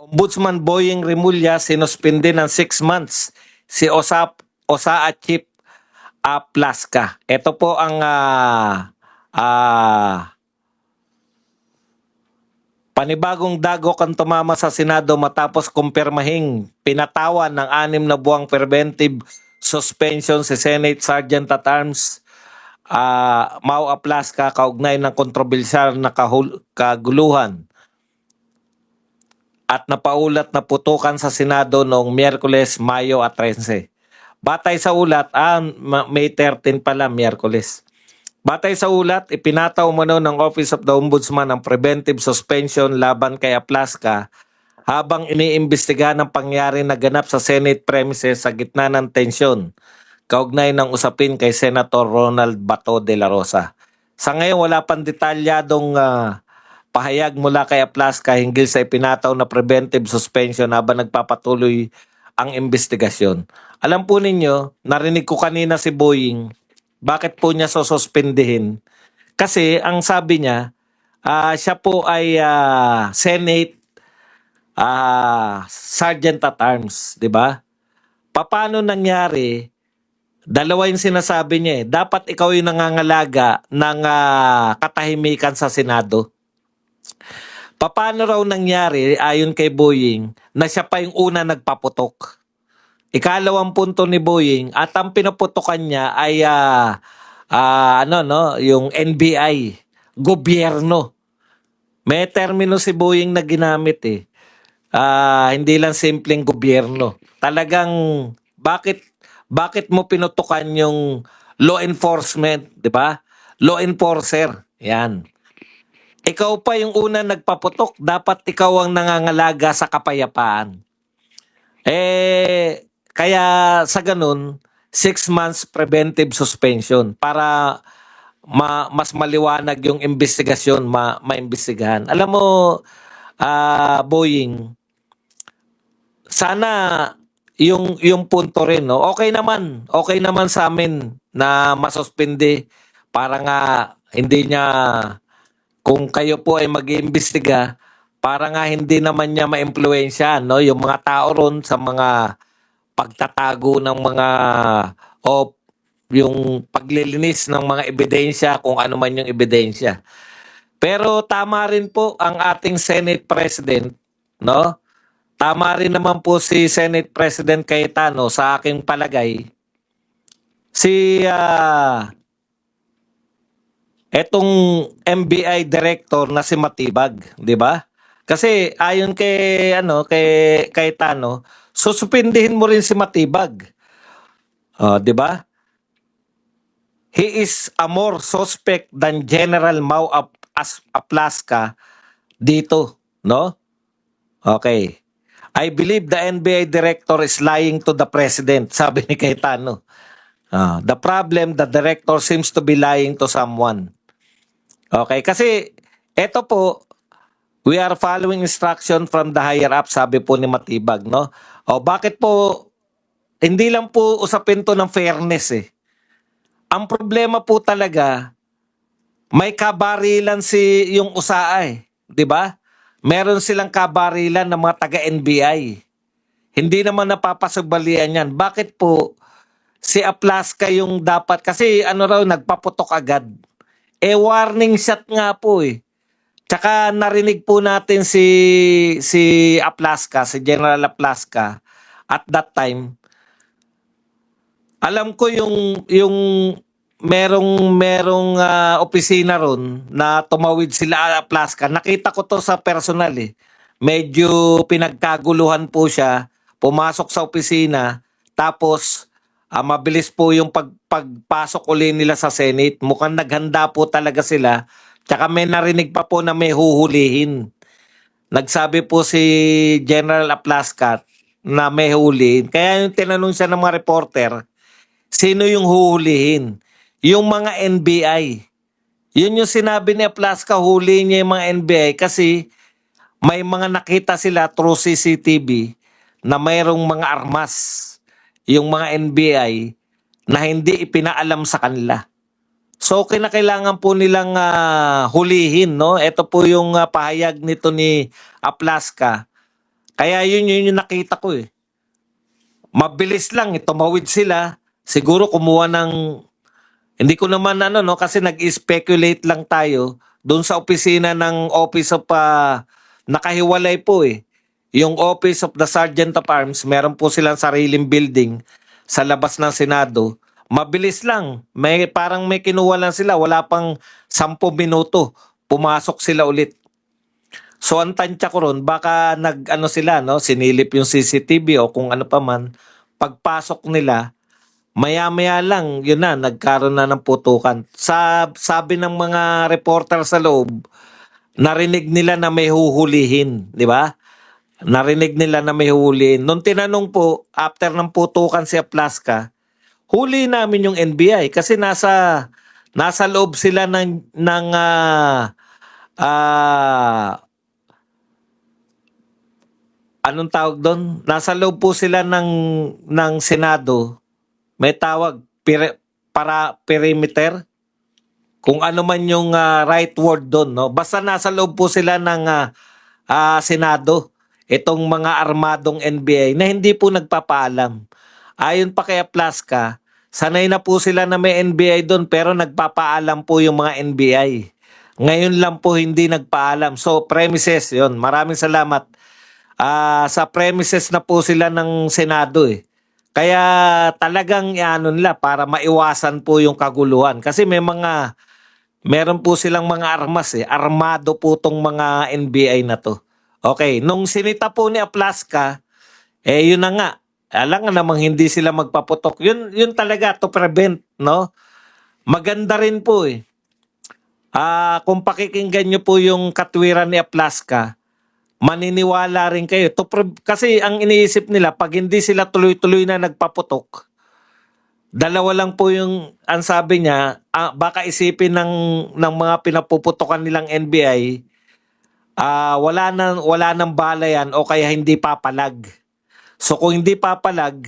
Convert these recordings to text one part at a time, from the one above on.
Ombudsman Boying Remulla sinuspinde ng 6 months si Osaa Chief Plaska. Ito po ang panibagong dagok ang tumama sa Senado matapos kumpirmahing pinatawan ng 6 na buwang preventive suspension si Senate Sergeant at Arms Mau Plaska kaugnay ng kontrobersyal na kaguluhan at napaulat na putukan sa Senado noong Miyerkules, Mayo 13. Batay sa ulat, May 13 pala, Miyerkules. Batay sa ulat, ipinataw umano ng Office of the Ombudsman ang preventive suspension laban kay Plaska habang iniimbestigahan ang pangyari na ganap sa Senate premises sa gitna ng tensyon kaugnay ng usapin kay Senator Ronald Bato de la Rosa. Sa ngayon, wala pang detalyadong pahayag mula kay Plaska hinggil sa ipinataw na preventive suspension habang nagpapatuloy ang investigasyon. Alam po ninyo, narinig ko kanina si Boying, bakit po niya sususpendihin? Kasi ang sabi niya, siya po ay Senate Sergeant at Arms, di ba? Paano nangyari? Dalawa yung sinasabi niya eh. Dapat ikaw yung nangangalaga ng katahimikan sa Senado. Paano raw nangyari, ayon kay Boying, na siya pa yung una nagpaputok? Ikalawang punto ni Boying, at ang pinuputokan niya ay yung NBI, gobyerno. May termino si Boying na ginamit eh. Hindi lang simpleng gobyerno. Talagang bakit mo pinutukan yung law enforcement, di ba? Law enforcer, yan. Ikaw pa yung una nagpaputok, dapat ikaw ang nangangalaga sa kapayapaan. Kaya sa ganun, 6 months preventive suspension para mas maliwanag yung investigasyon, maimbestigahan. Alam mo, Boying, sana yung punto rin, no? Okay naman sa amin na masuspende para nga hindi niya, kung kayo po ay mag-iimbestiga, para nga hindi naman niya ma-impluwensya, no, yung mga tao ron sa mga pagtatago ng mga yung paglilinis ng mga ebidensya, kung ano man yung ebidensya. Pero tama rin po ang ating Senate President, no? Tama rin naman po si Senate President Cayetano sa aking palagay. Etong NBI director na si Matibag, 'di ba? Kasi ayon kay Cayetano, susupindihin mo rin si Matibag. 'Di ba? He is a more suspect than General Mau Plaska dito, no? Okay. I believe the NBI director is lying to the president, sabi ni Cayetano. The problem, the director seems to be lying to someone. Okay, kasi eto po, we are following instruction from the higher up, sabi po ni Matibag, no? Bakit po, hindi lang po usapin to ng fairness eh. Ang problema po talaga, may kabarilan yung USAA eh, di ba? Meron silang kabarilan ng mga taga-NBI. Hindi naman napapasubalian yan. Bakit po si Plaska yung dapat? Kasi nagpaputok agad. Warning shot nga po eh. Tsaka narinig po natin si Plaska, si General Plaska, at that time, alam ko yung merong opisina ron na tumawid sila Plaska. Nakita ko to sa personal eh. Medyo pinagkaguluhan po siya. Pumasok sa opisina. Tapos mabilis po yung pagpasok uli nila sa Senate. Mukhang naghanda po talaga sila. Tsaka may narinig pa po na may huhulihin. Nagsabi po si General Plaska na may huhulihin. Kaya yung tinanong siya ng mga reporter, sino yung huhulihin? Yung mga NBI. Yun yung sinabi ni Plaska, huli niya yung mga NBI kasi may mga nakita sila through CCTV na mayroong mga armas. Yung mga NBI na hindi ipinaalam sa kanila. So kinakailangan po nilang hulihin, no? Ito po yung pahayag nito ni Plaska Kaya yun yung nakita ko eh. Mabilis lang, tumawid sila. Siguro kumuha ng, hindi ko naman ano no, kasi nag-speculate lang tayo doon sa opisina ng Office of, nakahiwalay po eh. Yung Office of the Sergeant of Arms, meron po silang sariling building sa labas ng Senado. Mabilis lang. Parang may kinuha lang sila. Wala pang 10 minuto. Pumasok sila ulit. So ang tansya ko ron, baka nag-ano sila, no? Sinilip yung CCTV o kung ano pa man. Pagpasok nila, maya-maya lang, yun na, nagkaroon na ng putukan. Sabi ng mga reporter sa loob, narinig nila na may huhulihin, di ba? Narinig nila na may huhulihin. Nung tinanong po, after ng putukan si Aplaska, huli namin yung NBI kasi nasa loob sila ng anong tawag doon? Nasa loob po sila ng Senado. May tawag para perimeter. Kung ano man yung right word doon, no? Basta nasa loob po sila ng Senado. Itong mga armadong NBI na hindi po nagpapaalam. Ayon pa kay Plaska, sanay na po sila na may NBI doon pero nagpapaalam po yung mga NBI. Ngayon lang po hindi nagpaalam. So premises yon. Maraming salamat. Sa premises na po sila ng Senado eh. Kaya talagang ano nila para maiwasan po yung kaguluhan. Kasi meron po silang mga armas eh. Armado po tong mga NBI na to. Okay, nung sinita po ni Aplaska, yun na nga. Alam nga namang hindi sila magpaputok. Yun talaga to prevent, no? Maganda rin po eh. Kung pakikinggan nyo po yung katwiran ni Aplaska, maniniwala rin kayo. Kasi ang iniisip nila, pag hindi sila tuloy-tuloy na nagpaputok, dalawa lang po yung, ang sabi niya, baka isipin ng mga pinapuputokan nilang NBI, wala nang balayan o kaya hindi papalag. So kung hindi papalag,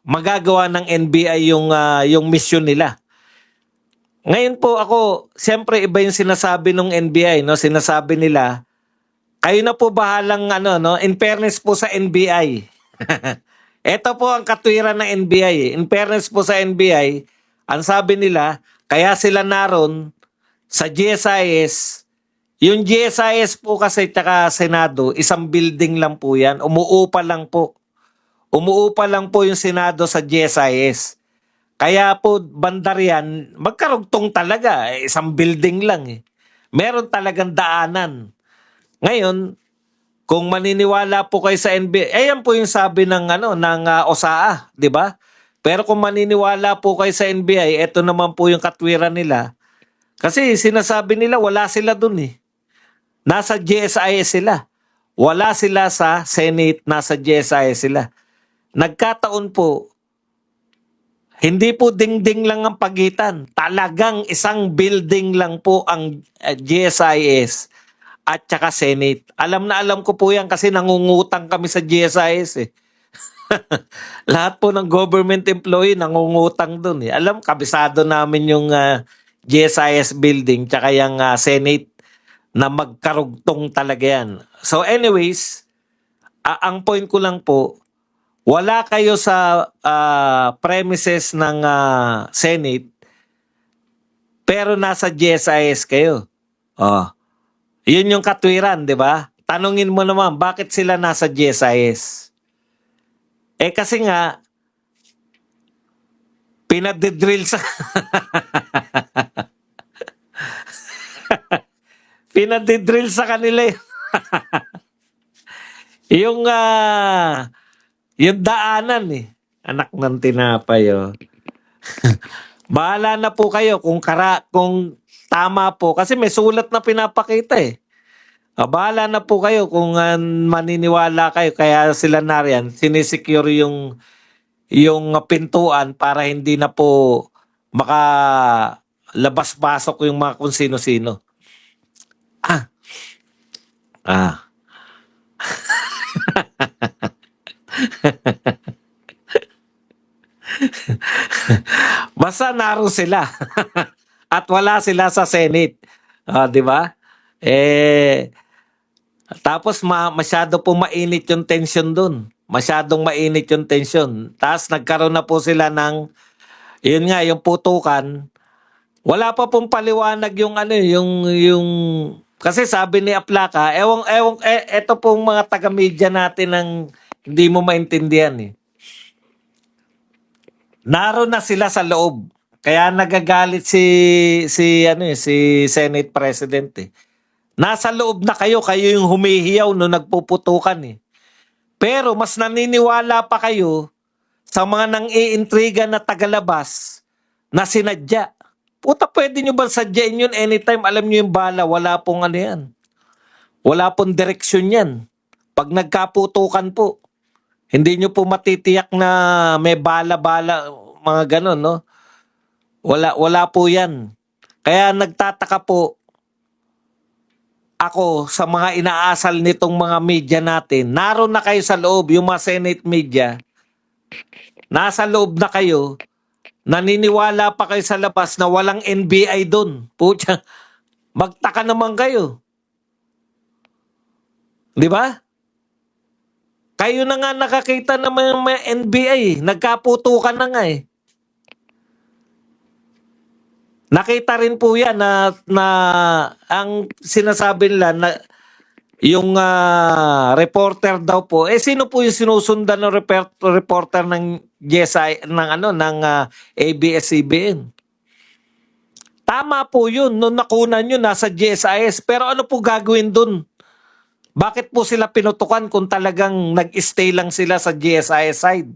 magagawa ng NBI yung mission nila. Ngayon po ako, siyempre iba yung sinasabi ng NBI, no? Sinasabi nila, kayo na po bahalang ano, no? In fairness po sa NBI. Ito po ang katwiran ng NBI. In fairness po sa NBI, ang sabi nila, kaya sila naroon sa GSIS. Yung GSIS po kasi tsaka Senado, isang building lang po yan. Umuupa lang po. Umuupa lang po yung Senado sa GSIS. Kaya po bandar yan, magkarugtong talaga. Isang building lang eh. Meron talagang daanan. Ngayon, kung maniniwala po kayo sa NBI, ayan po yung sabi ng OSAA, 'di ba? Pero kung maniniwala po kayo sa NBI, ito naman po yung katwiran nila. Kasi sinasabi nila wala sila dun eh. Nasa GSIS sila. Wala sila sa Senate, nasa GSIS sila. Nagkataon po, hindi po dingding lang ang pagitan. Talagang isang building lang po ang GSIS at saka Senate. Alam na alam ko po yan kasi nangungutang kami sa GSIS eh. Lahat po ng government employee nangungutang dun eh. Alam, kabisado namin yung GSIS building tsaka yung Senate na magkarugtong talaga yan. So anyways, ang point ko lang po, wala kayo sa premises ng Senate pero nasa GSIS kayo. Oh. Yun yung katwiran, 'di ba? Tanungin mo naman bakit sila nasa GSIS? Kasi nga pinadidrill sa pinadidrill sa kanila yung yung daanan eh. Anak ng tinapay oh. Bahala na po kayo kung tama po kasi may sulat na pinapakita eh. Bahala na po kayo kung maniniwala kayo kaya sila nariyan sinisecure yung pintuan para hindi na po labas-pasok yung mga kung sino-sino. Basta naroon sila at wala sila sa Senate. 'Di ba? Tapos masyado po mainit yung tension dun. Masyadong mainit yung tension. Tapos nagkaroon na po sila ng, yun nga, yung putukan. Wala pa pong paliwanag yung ano, yung, kasi sabi ni Aplaka, eto pong mga taga-media natin ang hindi mo maintindihan eh. Naroon na sila sa loob. Kaya nagagalit si Senate President eh. Nasa loob na kayo yung humihiyaw no nagpuputukan eh. Pero mas naniniwala pa kayo sa mga nang-iintriga na tagalabas na sinadya. Puta, pwede nyo ba sadyain yun anytime? Alam nyo yung bala, wala pong ano yan. Wala pong direksyon yan. Pag nagkaputukan po, hindi nyo po matitiyak na may bala-bala, mga ganon, no? Wala po yan. Kaya nagtataka po ako sa mga inaasal nitong mga media natin. Naroon na kayo sa loob, yung mga Senate media. Nasa loob na kayo. Naniniwala pa kayo sa labas na walang NBI doon. Pucha, magtaka naman kayo. Di ba? Kayo na nga nakakita ng mga NBI. Nagkaputukan na nga eh. Nakita rin po yan na ang sinasabi nila na yung reporter daw po, sino po yung sinusundan ng reporter ng GSI, ng ABS-CBN? Tama po yun, nung nakunan nyo nasa GSIS, pero ano po gagawin dun? Bakit po sila pinutukan kung talagang nag-stay lang sila sa GSIS side?